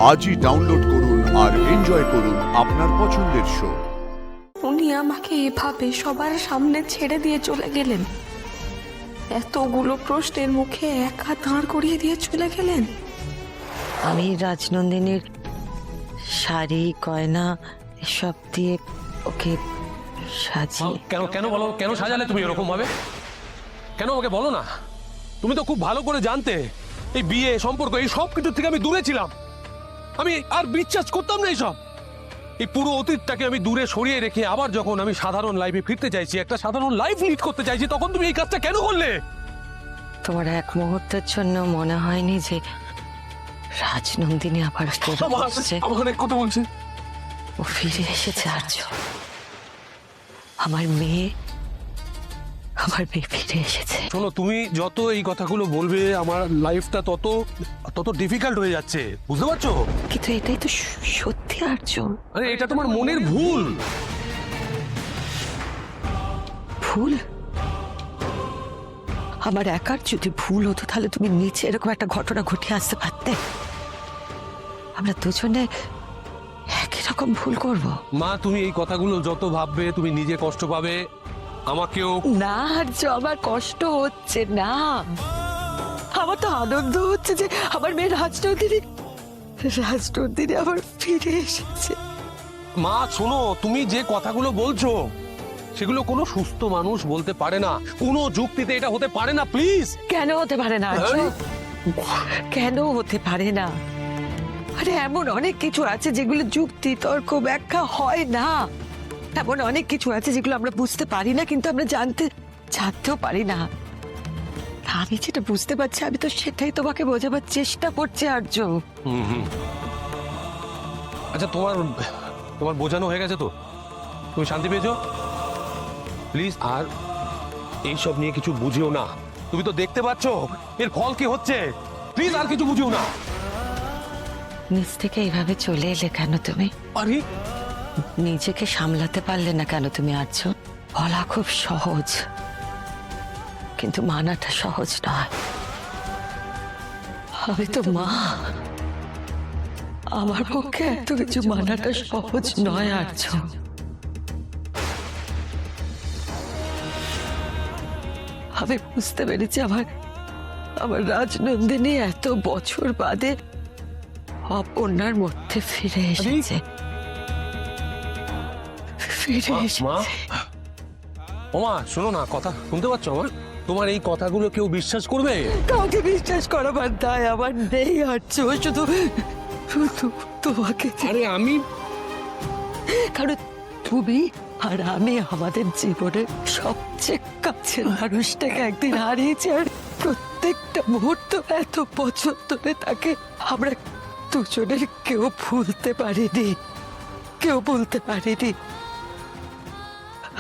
আজই ডাউনলোড করুন আর এনজয় করুন আপনার পছন্দের শো। উনি আমাকে এভাবে সবার সামনে ছেড়ে দিয়ে চলে গেলেন, এতগুলো প্রশ্নের মুখে একা দাঁড় করিয়ে দিয়ে চলে গেলেন। আমি রাজনন্দিনীর শাড়ি গয়না এসব দিয়ে ওকে সাজিয়ে। কেন কেন বলো, কেন সাজালে তুমি এরকম ভাবে? কেন আমাকে বলো না। তুমি তো খুব ভালো করে জানতে এই বিয়ে সম্পর্ক এই সব কিছু থেকে আমি দূরে ছিলাম। আমি আর বিশ্বাস করতাম না এইসব। এই পুরো অতীতটাকে আমি দূরে সরিয়ে রেখে আবার যখন আমি সাধারণ লাইফে ফিরতে চাইছি, একটা সাধারণ লাইফ লিড করতে চাইছি, তখন তুমি এই কাজটা কেন করলে? তোমার এক মুহূর্তের জন্য মনে হয়নি যে রাজনন্দিনী আবার ফিরে এসেছে? আমার অনেক কথা বলছে। ও ফিরে এসেছে আর্য। আমার মেয়ে ফিরে এসেছে। শোনো, তুমি যত এই কথাগুলো বলবে আমার লাইফটা তত তত ডিফিকাল্ট হয়ে যাচ্ছে, বুঝতে পারছো? কিন্তু এটাই তো সত্যি আর্য। আরে এটা তোমার মনের ভুল। ভুল? আমার একার যদি ভুল হতো তাহলে তুমি নিচে এরকম একটা ঘটনা ঘটিয়ে আসতে পারতে? আমরা দুজনে একই রকম ভুল করব? মা, তুমি এই কথাগুলো যত ভাববে তুমি নিজে কষ্ট পাবে, আমাকেও। না আর্য, আমার কষ্ট হচ্ছে না, আমার তো আনন্দ হচ্ছে যে আমার মেয়ে রাজনন্দিনী আবার ফিরে এসেছে। মা শোনো, তুমি যে কথাগুলো বলছো সেগুলো কোনো সুস্থ মানুষ বলতে পারে না, কোনো যুক্তিতে এটা হতে পারে না। প্লিজ। কেন হতে পারে না আর্য? কেন হতে পারে না? আরে এমন অনেক কিছু আছে যেগুলো যুক্তি তর্ক ব্যাখ্যা হয় না। এমন অনেক কিছু আছে যেগুলো আমরা বুঝতে পারি না, কিন্তু আমরা জানতেও পারি না। আমি যেটা বুঝতে পারছি আমি তো সেটাই তোমাকে বোঝাবার চেষ্টা করছি আর্য। আচ্ছা, তোমার বোঝানো হয়ে গেছে তো? তুমি শান্তি পেয়েছো? প্লিজ আর এইসব নিয়ে কিছু বুঝিও না। তুমি তো দেখতে পাচ্ছ এর ফল কি হচ্ছে। প্লিজ আর কিছু বুঝিও না। নিজ থেকে এইভাবে চলে এলে কেন তুমি? আরে নিজেকে সামলাতে পারলে না কেন তুমি আর্য? বলা খুব সহজ, কিন্তু মানাটা সহজ নয়। আমি তো মা, আমার পক্ষে এত কিছু মানাটা সহজ নয় আর্য। আমি বুঝতে পেরেছি আমার রাজনন্দিনী এত বছর বাদে অপর্ণার মধ্যে ফিরে এসেছে। মা, ওমা শোনো না, কথা শুনতে পাচ্ছ আমার? তোমার এই কথাগুলো কেউ বিশ্বাস করবে? কাউকে বিশ্বাস করাবার দায় আমার নেই আর্য, শুধু তোমাকে। আরে আমি, কারণ তুমি আর আমি আমাদের জীবনের সবচেয়ে কাছের মানুষটাকে একদিন হারিয়েছি, আর প্রত্যেকটা মুহূর্ত এত বছর ধরে তাকে আমরা দুজনের কেউ ভুলতে পারিনি।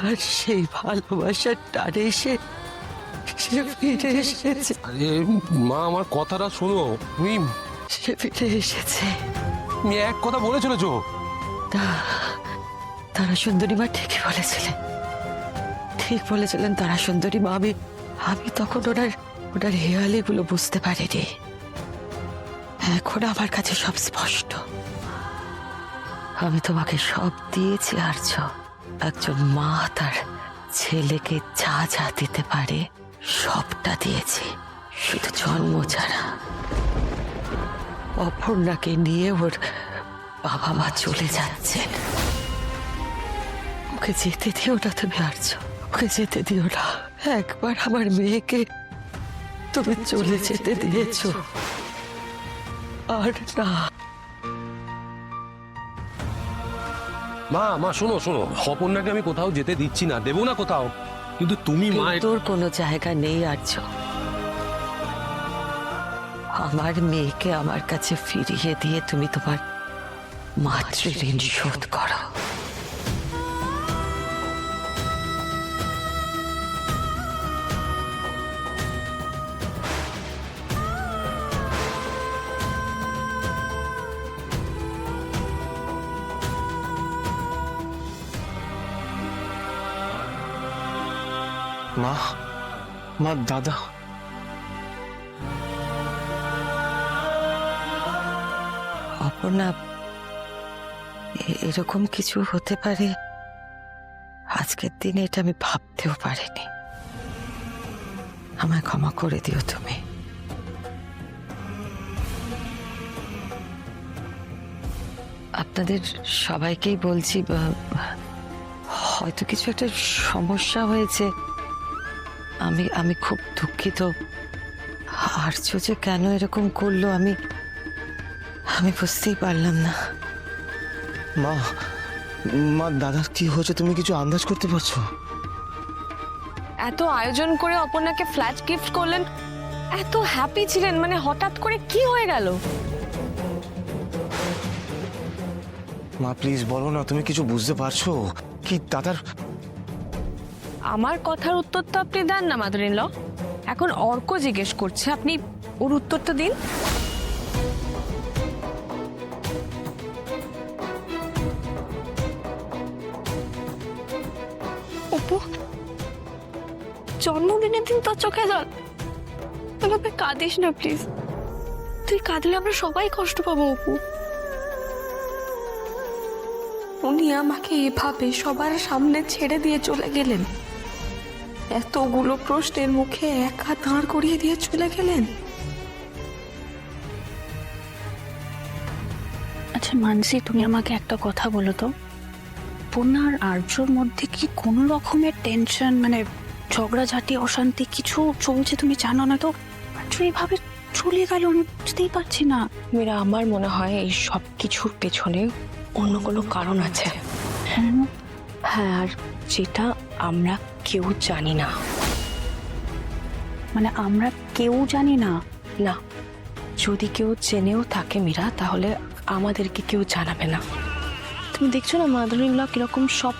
আর সেই ভালোবাসার টানে সে ফিরে এসেছে। আরে মা আমার কথাটা শোনো। সে ফিরে এসেছে। তুমি এক কথা বলে চলেছো। তারা সুন্দরী মা ঠিক বলেছিলেন তারা সুন্দরী মা। আমি তখন ওনার হেয়ালিগুলো বুঝতে পারিনি। এখন আমার কাছে সব স্পষ্ট। আমি তোমাকে সব দিয়েছি আর্য। একজন মা তার ছেলেকে যা যা দিতে পারে সবটা দিয়েছি, শুধু জন্ম ছাড়া। অপর্ণাকে নিয়ে ওর বাবা মা চলে যাচ্ছে। ওকে যেতে দিও না তুমি আর্য, ওকে যেতে দিও না। একবার আমার মেয়েকে তুমি চলে যেতে দিয়েছো, আর না। মা শোনো, অপর্ণাকে আমি কোথাও যেতে দিচ্ছি না, দেবো না কোথাও। কিন্তু তুমি মা, তোর কোনো জায়গা নেই আর্য। আমার মেয়েকে আমার কাছে ফিরিয়ে দিয়ে তুমি তোমার মাতৃঋণ শোধ করো। মা, দাদা, অপর্ণা, এরকম কিছু হতে পারে আজকের দিনে, এটা আমি ভাবতেও পারিনি। আমায় ক্ষমা করে দিও তুমি। আপনাদের সবাইকেই বলছি, হয়তো কিছু একটা সমস্যা হয়েছে। আমি খুব দুঃখিত। আর্য যে কেন এরকম করলো আমি বুঝতেই পারলাম না। মা মা দাদার কি হয়েছে তুমি কিছু আন্দাজ করতে পারছো? এত আয়োজন করে অপর্ণাকে ফ্ল্যাট গিফট করলেন, এত হ্যাপি ছিলেন, মানে হঠাৎ করে কি হয়ে গেল? মা প্লিজ বলো না, তুমি কিছু বুঝতে পারছো কি দাদার? আমার কথার উত্তর তো আপনি দেন না মাদার ইন ল। এখন অর্ক জিজ্ঞেস করছে, আপনি ওর উত্তরটা দিন। অপু, জন্মদিনের দিন তোর চোখে জল। এভাবে কাঁদিস না প্লিজ, তুই কাঁদলে আমরা সবাই কষ্ট পাবো। অপু, উনি আমাকে এভাবে সবার সামনে ছেড়ে দিয়ে চলে গেলেন, এতগুলো প্রশ্নের মুখে একা দাঁড় করিয়ে দিয়ে চলে গেলেন। আচ্ছা মানসি, তুমি আমাকে একটা কথা বলো তো, পূর্ণা আর আর্যর মধ্যে কি কোনো রকমের টেনশন, মানে ঝগড়াঝাটি অশান্তি কিছু চলছে? তুমি জানো না তো? আর্য এইভাবে চলে গেল, আমি বুঝতেই পারছি না। মেয়েরা, আমার মনে হয় এই সব কিছুর পেছনে অন্য কোনো কারণ আছে। হ্যাঁ, আর যেটা আমরা কেউ জানি না। মানে আমরা কেউ জানি না? না, যদি কেউ জেনেও থাকে মীরা, তাহলে আমাদেরকে কেউ জানাবে না। তুমি দেখছো না মাদার ইন ল কিরকম সব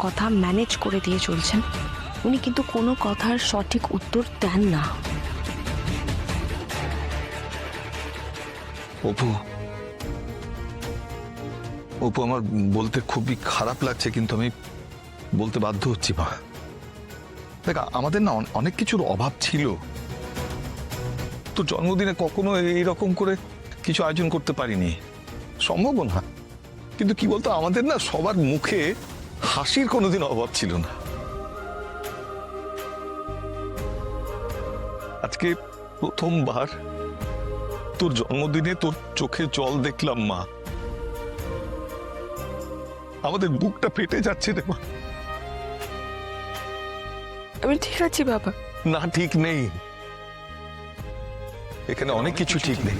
কথা ম্যানেজ করে দিয়ে চলছেন। উনি কিন্তু কোনো কথার সঠিক উত্তর দেন না। অপু, আমার বলতে খুবই খারাপ লাগছে, কিন্তু আমি বলতে বাধ্য হচ্ছি। মা দেখ, আমাদের না অনেক কিছুর অভাব ছিল। তো জন্মদিনে কখনো এইরকম করে কিছু আয়োজন করতে পারিনি, সম্ভব না। কিন্তু কি বলতো, আমাদের না সবার মুখে হাসির কোনোদিন অভাব ছিল না। আজকে প্রথমবার তোর জন্মদিনে তোর চোখে জল দেখলাম মা। আমাদের বুকটা ফেটে যাচ্ছে রে মা। আমি ঠিক আছি বাবা। না, ঠিক নেই, এখানে অনেক কিছু ঠিক নেই।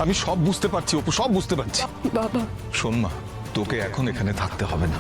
আমি সব বুঝতে পারছি অপু, সব বুঝতে পারছি। বাবা, শোন মা, তোকে এখন এখানে থাকতে হবে না।